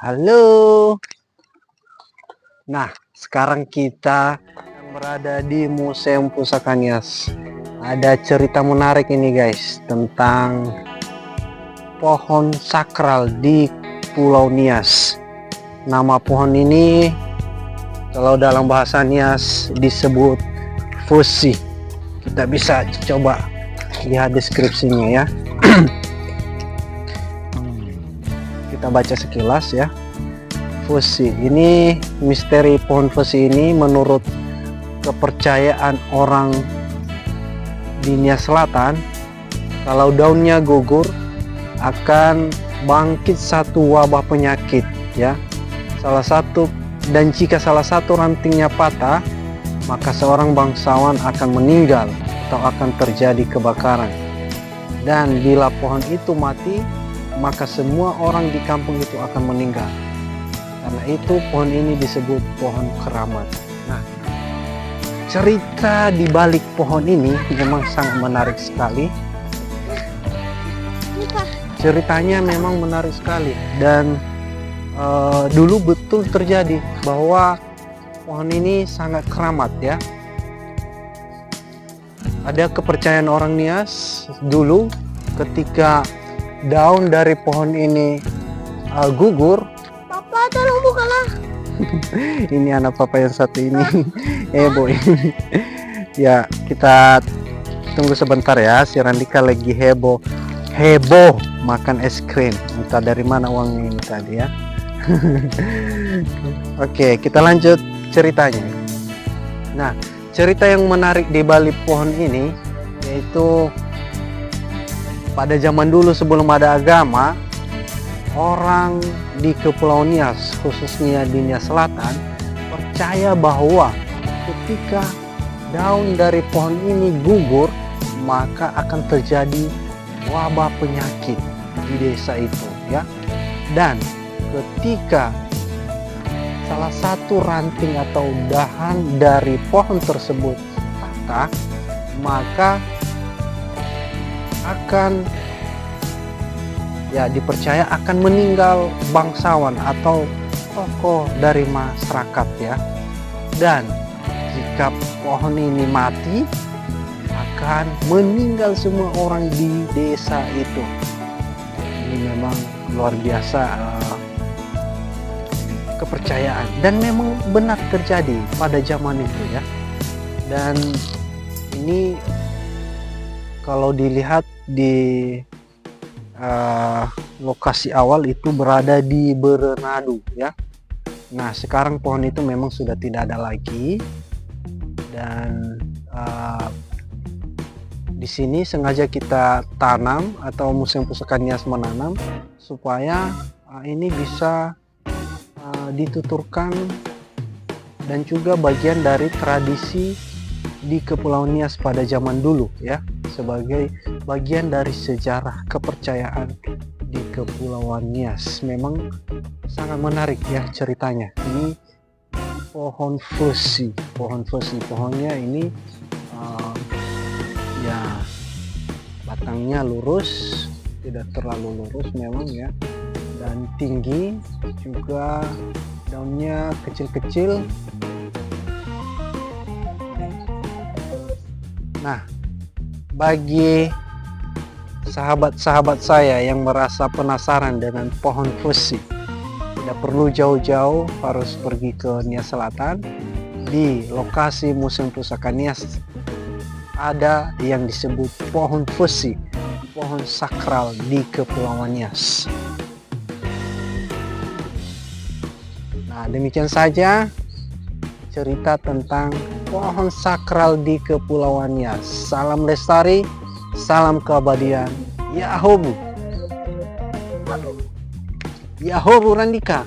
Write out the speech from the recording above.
Halo. Nah, sekarang kita berada di Museum Pusaka Nias. Ada cerita menarik ini guys tentang pohon sakral di Pulau Nias. Nama pohon ini kalau dalam bahasa Nias disebut fusi. Kita bisa coba lihat deskripsinya ya. Kita baca sekilas ya. Fusi ini, misteri pohon fusi ini menurut kepercayaan orang di Nias Selatan, kalau daunnya gugur akan bangkit satu wabah penyakit ya. Jika salah satu rantingnya patah, maka seorang bangsawan akan meninggal atau akan terjadi kebakaran. Dan bila pohon itu mati, maka semua orang di kampung itu akan meninggal. Karena itu pohon ini disebut pohon keramat. Nah, cerita di balik pohon ini memang sangat menarik sekali. Ceritanya memang menarik sekali dan dulu betul terjadi bahwa pohon ini sangat keramat ya. Ada kepercayaan orang Nias dulu ketika daun dari pohon ini gugur. Papa, tolong bukalah. Ini anak papa yang satu ini heboh ini. Ya, kita tunggu sebentar ya. Si Randika lagi heboh makan es krim. Entah dari mana uangnya ini tadi ya. Oke, kita lanjut ceritanya. Nah, cerita yang menarik di balik pohon ini yaitu pada zaman dulu sebelum ada agama, orang di Kepulauan Nias, khususnya di Nias Selatan, percaya bahwa ketika daun dari pohon ini gugur, maka akan terjadi wabah penyakit di desa itu ya. Dan ketika salah satu ranting atau dahan dari pohon tersebut patah, maka akan dipercaya akan meninggal bangsawan atau tokoh dari masyarakat ya. Dan jika pohon ini mati, akan meninggal semua orang di desa itu. Ini memang luar biasa kepercayaan dan memang benar terjadi pada zaman itu ya. Dan ini kalau dilihat di lokasi awal itu berada di Berenadu ya. Nah, sekarang pohon itu memang sudah tidak ada lagi dan di sini sengaja kita tanam atau Museum Pusaka Nias menanam supaya ini bisa dituturkan dan juga bagian dari tradisi di Kepulauan Nias pada zaman dulu ya, sebagai bagian dari sejarah kepercayaan di Kepulauan Nias. Memang sangat menarik ya ceritanya. Ini pohon fusi, pohonnya ini ya batangnya lurus, tidak terlalu lurus memang ya, dan tinggi juga, daunnya kecil-kecil. Nah, bagi sahabat-sahabat saya yang merasa penasaran dengan pohon fusi, tidak perlu jauh-jauh harus pergi ke Nias Selatan. Di lokasi Museum Pusaka Nias ada yang disebut pohon fusi, pohon sakral di Kepulauan Nias. Nah, demikian saja cerita tentang pohon sakral di Kepulauan Nias. Salam lestari, salam keabadian. Yahobu Randika.